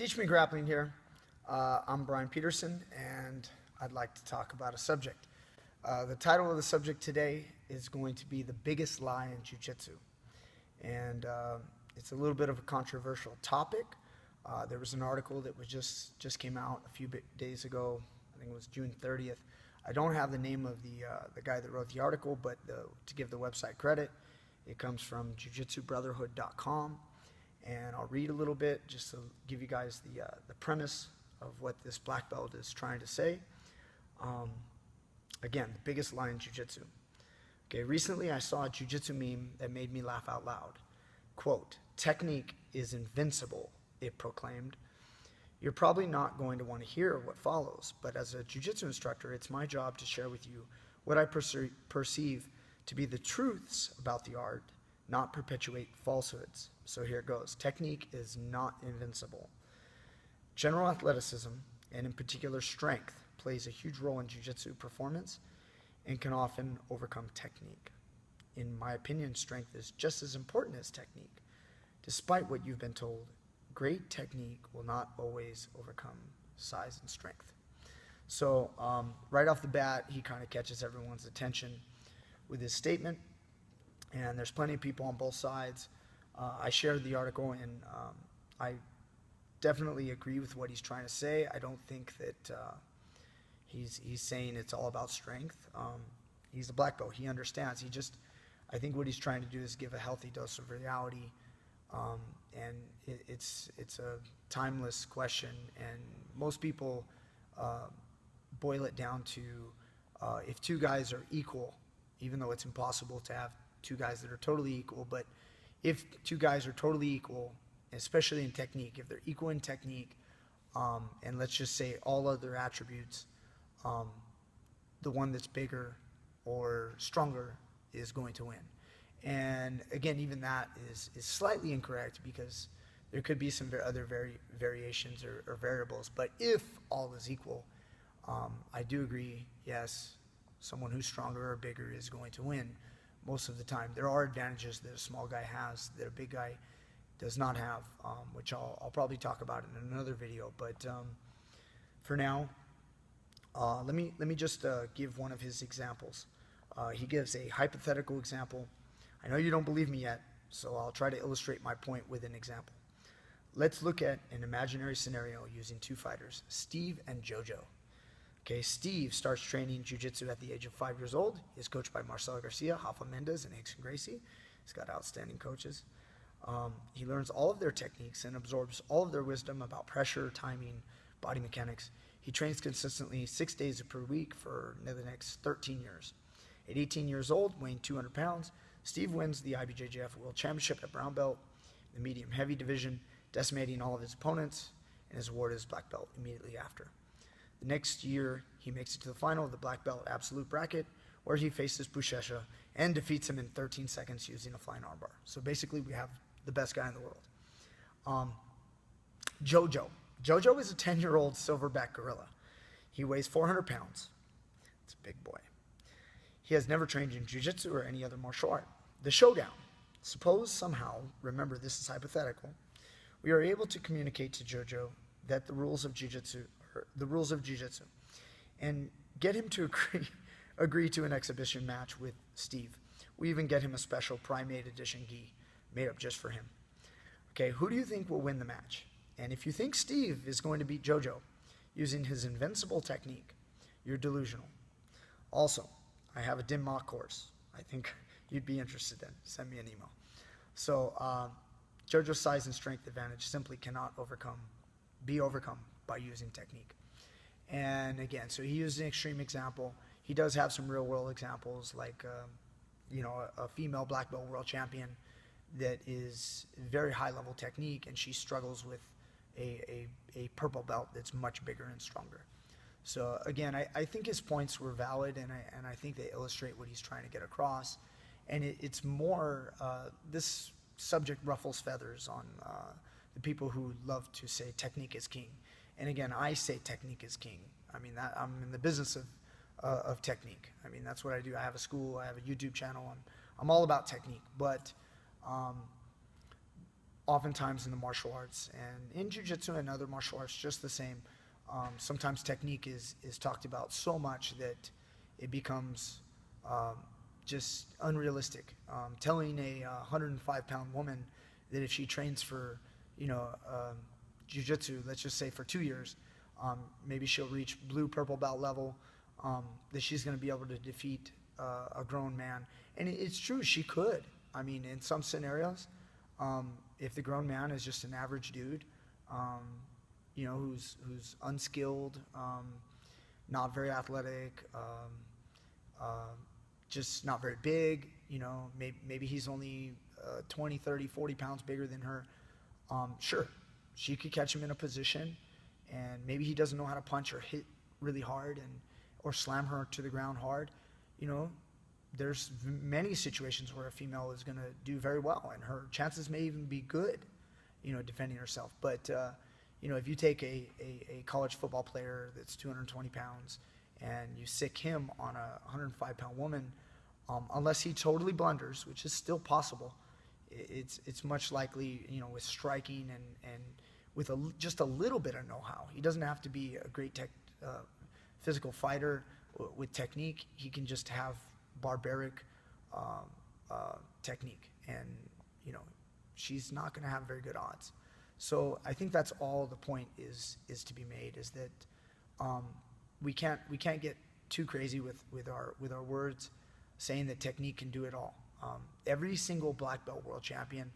Teach Me Grappling here. I'm Brian Peterson, and I'd like to talk about a subject. The title of the subject today is going to be The Biggest Lie in Jiu-Jitsu. And it's a little bit of a controversial topic. There was an article that was just came out a few days ago. I think it was June 30th. I don't have the name of the guy that wrote the article, but to give the website credit, it comes from jujitsubrotherhood.com. And I'll read a little bit just to give you guys the premise of what this black belt is trying to say. Again, the biggest lie in jiu-jitsu. Okay, recently I saw a jiu-jitsu meme that made me laugh out loud. Quote, "Technique is invincible," it proclaimed. You're probably not going to want to hear what follows, but as a jiu-jitsu instructor, it's my job to share with you what I perceive to be the truths about the art, not perpetuate falsehoods. So here it goes. Technique is not invincible. General athleticism, and in particular strength, plays a huge role in jiu-jitsu performance and can often overcome technique. In my opinion, strength is just as important as technique. Despite what you've been told, great technique will not always overcome size and strength. So right off the bat, he kind of catches everyone's attention with his statement. And there's plenty of people on both sides. I shared the article, and I definitely agree with what he's trying to say. I don't think that he's saying it's all about strength. He's a black belt. He understands. I think what he's trying to do is give a healthy dose of reality. And it's a timeless question. And most people boil it down to if two guys are equal, even though it's impossible to have two guys that are totally equal, but if two guys are totally equal, especially in technique, if they're equal in technique, and let's just say all other attributes, the one that's bigger or stronger is going to win. And again, even that is slightly incorrect, because there could be some other variations or variables. But if all is equal, I do agree, yes, someone who's stronger or bigger is going to win most of the time. There are advantages that a small guy has that a big guy does not have, which I'll probably talk about in another video. But for now, let me just give one of his examples. He gives a hypothetical example. I know you don't believe me yet, so I'll try to illustrate my point with an example. Let's look at an imaginary scenario using two fighters, Steve and Jojo. Okay, Steve starts training jiu-jitsu at the age of 5 years old. He's coached by Marcelo Garcia, Rafa Mendez, and Hickson Gracie. He's got outstanding coaches. He learns all of their techniques and absorbs all of their wisdom about pressure, timing, body mechanics. He trains consistently 6 days per week for the next 13 years. At 18 years old, weighing 200 pounds, Steve wins the IBJJF World Championship at brown belt, the medium heavy division, decimating all of his opponents, and is awarded his black belt immediately after. The next year, he makes it to the final of the black belt absolute bracket, where he faces Buchecha and defeats him in 13 seconds using a flying armbar. So basically, we have the best guy in the world. Jojo. Jojo is a 10-year-old silverback gorilla. He weighs 400 pounds. It's a big boy. He has never trained in jiu-jitsu or any other martial art. The showdown. Suppose somehow, remember this is hypothetical, we are able to communicate to Jojo that the rules of jiu-jitsu and get him to agree to an exhibition match with Steve. We even get him a special Primate Edition gi made up just for him. Okay, who do you think will win the match? And if you think Steve is going to beat Jojo using his invincible technique, you're delusional. Also, I have a dim mock course. I think you'd be interested in. Send me an email. So Jojo's size and strength advantage simply cannot be overcome by using technique. And again, so he used an extreme example. He does have some real world examples, like a female black belt world champion that is very high level technique, and she struggles with a purple belt that's much bigger and stronger. So again, I think his points were valid, and I think they illustrate what he's trying to get across. And it's more, this subject ruffles feathers on the people who love to say technique is king. And again, I say technique is king. I mean, I'm in the business of technique. I mean, that's what I do. I have a school, I have a YouTube channel, I'm all about technique. But oftentimes in the martial arts and in jiu-jitsu and other martial arts, just the same. Sometimes technique is talked about so much that it becomes just unrealistic. Telling a 105-pound woman that if she trains for, jiu-jitsu, let's just say for 2 years, maybe she'll reach blue, purple belt level, that she's going to be able to defeat a grown man. And it's true, she could. I mean, in some scenarios, if the grown man is just an average dude, who's unskilled, not very athletic, just not very big, maybe he's only 20, 30, 40 pounds bigger than her. Sure, she could catch him in a position, and maybe he doesn't know how to punch or hit really hard or slam her to the ground hard. There's many situations where a female is going to do very well, and her chances may even be good, defending herself. But, if you take a college football player that's 220 pounds and you sick him on a 105-pound woman, unless he totally blunders, which is still possible, it's much likely, with striking and with just a little bit of know-how. He doesn't have to be a great physical fighter with technique. He can just have barbaric technique, and she's not going to have very good odds. So I think that's all the point is to be made, is that we can't get too crazy with our words, saying that technique can do it all. Every single black belt world champion,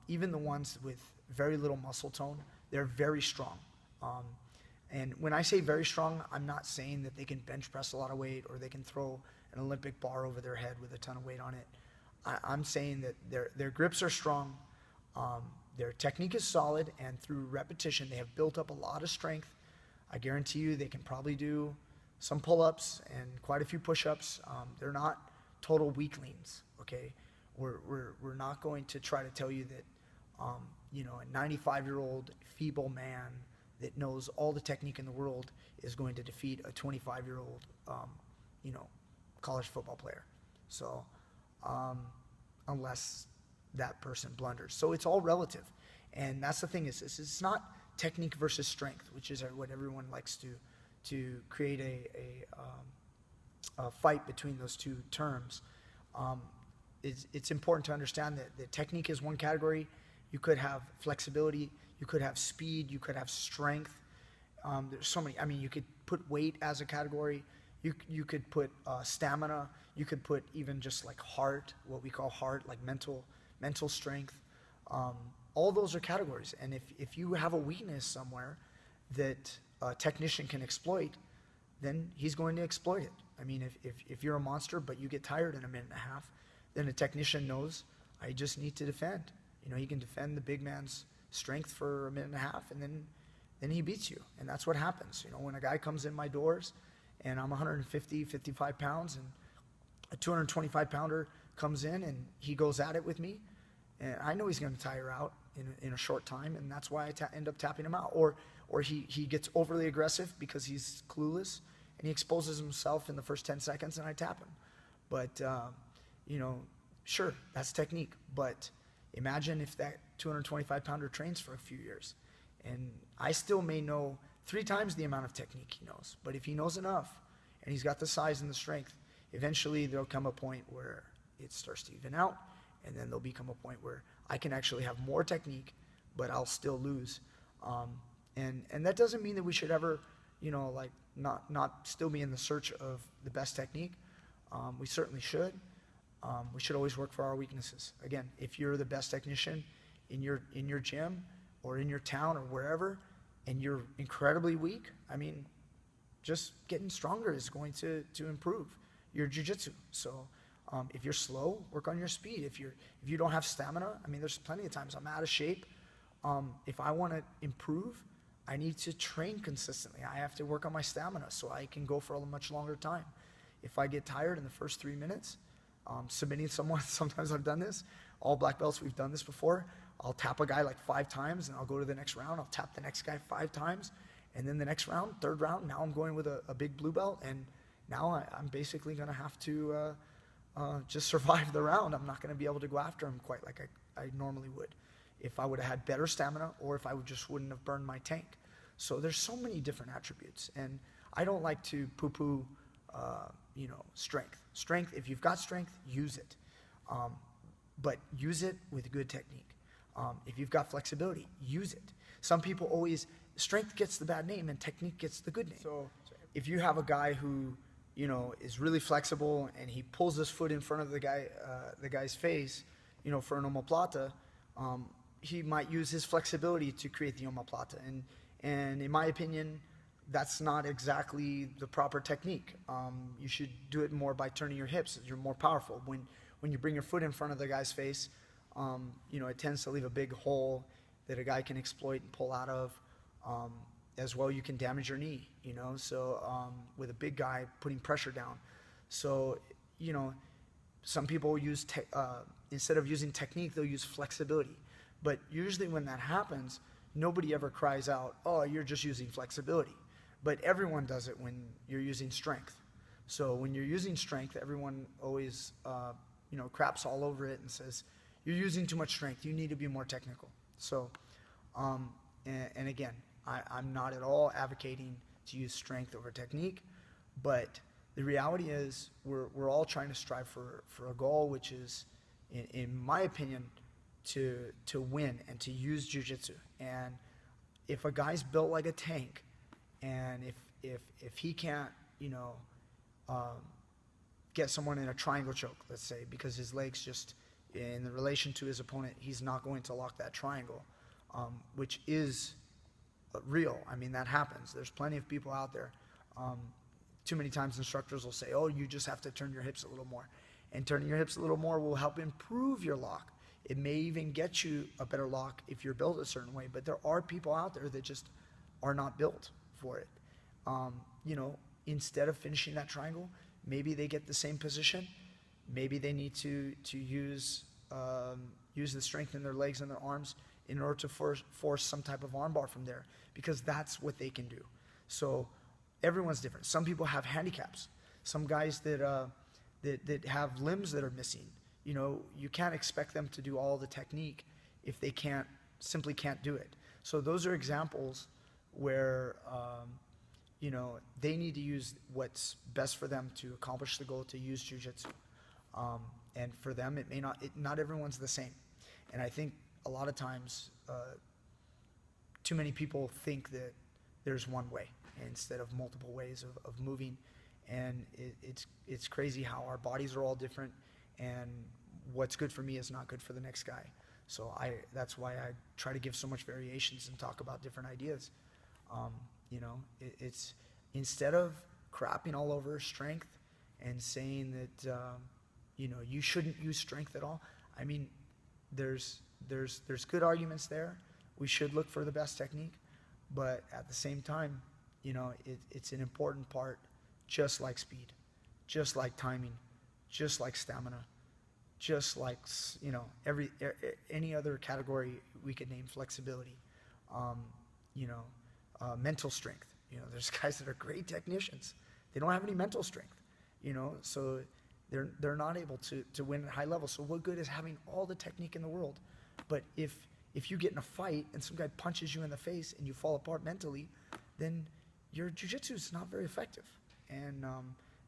even the ones with very little muscle tone, they're very strong. And when I say very strong, I'm not saying that they can bench press a lot of weight or they can throw an Olympic bar over their head with a ton of weight on it. I'm saying that their grips are strong, their technique is solid, and through repetition, they have built up a lot of strength. I guarantee you they can probably do some pull-ups and quite a few push-ups. They're not total weaklings, okay? We're not going to try to tell you that, a 95-year-old feeble man that knows all the technique in the world is going to defeat a 25-year-old, college football player. So, unless that person blunders. So it's all relative. And that's the thing, is it's not technique versus strength, which is what everyone likes to create a fight between those two terms. It's important to understand that the technique is one category. You could have flexibility, you could have speed, you could have strength. There's so many. I mean, you could put weight as a category. You could put stamina. You could put even just like heart, what we call heart, like mental strength. All those are categories. And if you have a weakness somewhere that a technician can exploit, then he's going to exploit it. I mean, if you're a monster but you get tired in a minute and a half, then a technician knows, I just need to defend. He can defend the big man's strength for a minute and a half, and then he beats you. And that's what happens. When a guy comes in my doors and I'm 150, 55 pounds, and a 225 pounder comes in and he goes at it with me, and I know he's going to tire out in a short time, and that's why I end up tapping him out. Or he gets overly aggressive because he's clueless, and he exposes himself in the first 10 seconds, and I tap him. But, sure, that's technique. But imagine if that 225 pounder trains for a few years, and I still may know 3 times the amount of technique he knows. But if he knows enough, and he's got the size and the strength, eventually there'll come a point where it starts to even out, and then there'll become a point where I can actually have more technique, but I'll still lose. And that doesn't mean that we should ever, not still be in the search of the best technique. We certainly should. We should always work for our weaknesses. Again, if you're the best technician in your gym or in your town or wherever, and you're incredibly weak, I mean, just getting stronger is going to improve your jiu-jitsu. So if you're slow, work on your speed. If you don't have stamina, I mean, there's plenty of times I'm out of shape. If I want to improve, I need to train consistently. I have to work on my stamina so I can go for a much longer time. If I get tired in the first 3 minutes, submitting someone, sometimes I've done this. All black belts, we've done this before. I'll tap a guy like 5 times, and I'll go to the next round. I'll tap the next guy 5 times. And then the next round, 3rd round, now I'm going with a big blue belt. And now I'm basically going to have to just survive the round. I'm not going to be able to go after him quite like I normally would. if I would have had better stamina, or if I just wouldn't have burned my tank. So there's so many different attributes, and I don't like to poo-poo, strength. Strength, if you've got strength, use it. But use it with good technique. If you've got flexibility, use it. Some people always, strength gets the bad name and technique gets the good name. So if you have a guy who, is really flexible and he pulls his foot in front of the guy's face, for an omoplata, he might use his flexibility to create the omoplata. And in my opinion, that's not exactly the proper technique. You should do it more by turning your hips. You're more powerful. When you bring your foot in front of the guy's face, it tends to leave a big hole that a guy can exploit and pull out of. As well, you can damage your knee, so with a big guy putting pressure down. So, some people use, instead of using technique, they'll use flexibility. But usually when that happens, nobody ever cries out, oh, you're just using flexibility. But everyone does it when you're using strength. So when you're using strength, everyone always, craps all over it and says, you're using too much strength. You need to be more technical. So, and again, I'm not at all advocating to use strength over technique, but the reality is we're all trying to strive for a goal, which is, in my opinion, to win and to use jiu-jitsu. And if a guy's built like a tank, and if he can't, get someone in a triangle choke, let's say, because his legs just, in the relation to his opponent, he's not going to lock that triangle, which is real. I mean, that happens. There's plenty of people out there. Too many times instructors will say, oh, you just have to turn your hips a little more. And turning your hips a little more will help improve your lock. It may even get you a better lock if you're built a certain way, but there are people out there that just are not built for it. Instead of finishing that triangle, maybe they get the same position. Maybe they need to use the strength in their legs and their arms in order to force some type of armbar from there, because that's what they can do. So everyone's different. Some people have handicaps. Some guys that have limbs that are missing. You can't expect them to do all the technique if they simply can't do it. So those are examples where they need to use what's best for them to accomplish the goal, to use jiu-jitsu. And for them, not everyone's the same. And I think a lot of times, too many people think that there's one way instead of multiple ways of moving. And it's crazy how our bodies are all different, and what's good for me is not good for the next guy. So that's why I try to give so much variations and talk about different ideas. It's instead of crapping all over strength and saying that you shouldn't use strength at all. I mean, there's good arguments there. We should look for the best technique, but at the same time, it's an important part, just like speed, just like timing, just like stamina, just like any other category we could name, flexibility, mental strength. There's guys that are great technicians. They don't have any mental strength, so they're not able to win at high level. So what good is having all the technique in the world? But if you get in a fight and some guy punches you in the face and you fall apart mentally, then your jiu-jitsu is not very effective. And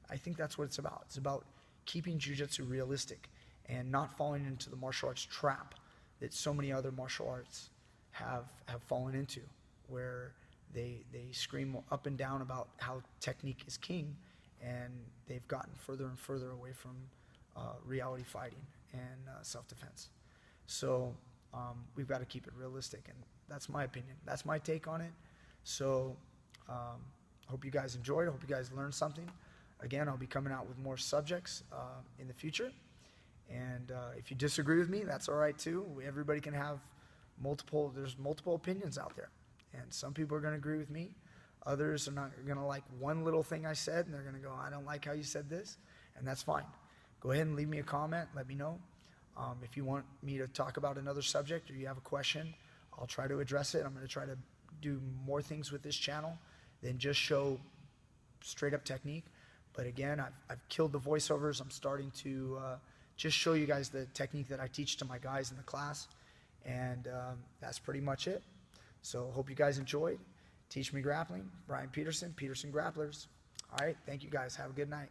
I think that's what it's about. It's about keeping jiu-jitsu realistic and not falling into the martial arts trap that so many other martial arts have fallen into, where they scream up and down about how technique is king, and they've gotten further and further away from reality fighting and self-defense. So we've got to keep it realistic, and that's my opinion. That's my take on it. So hope you guys enjoyed. I hope you guys learned something. Again, I'll be coming out with more subjects in the future. And if you disagree with me, that's all right too. Everybody can have there's multiple opinions out there. And some people are going to agree with me. Others are not going to like one little thing I said, and they're going to go, I don't like how you said this. And that's fine. Go ahead and leave me a comment. Let me know. If you want me to talk about another subject or you have a question, I'll try to address it. I'm going to try to do more things with this channel than just show straight up technique. But again, I've killed the voiceovers. I'm starting to just show you guys the technique that I teach to my guys in the class. And that's pretty much it. So hope you guys enjoyed. Teach Me Grappling, Brian Peterson, Peterson Grapplers. All right, thank you guys. Have a good night.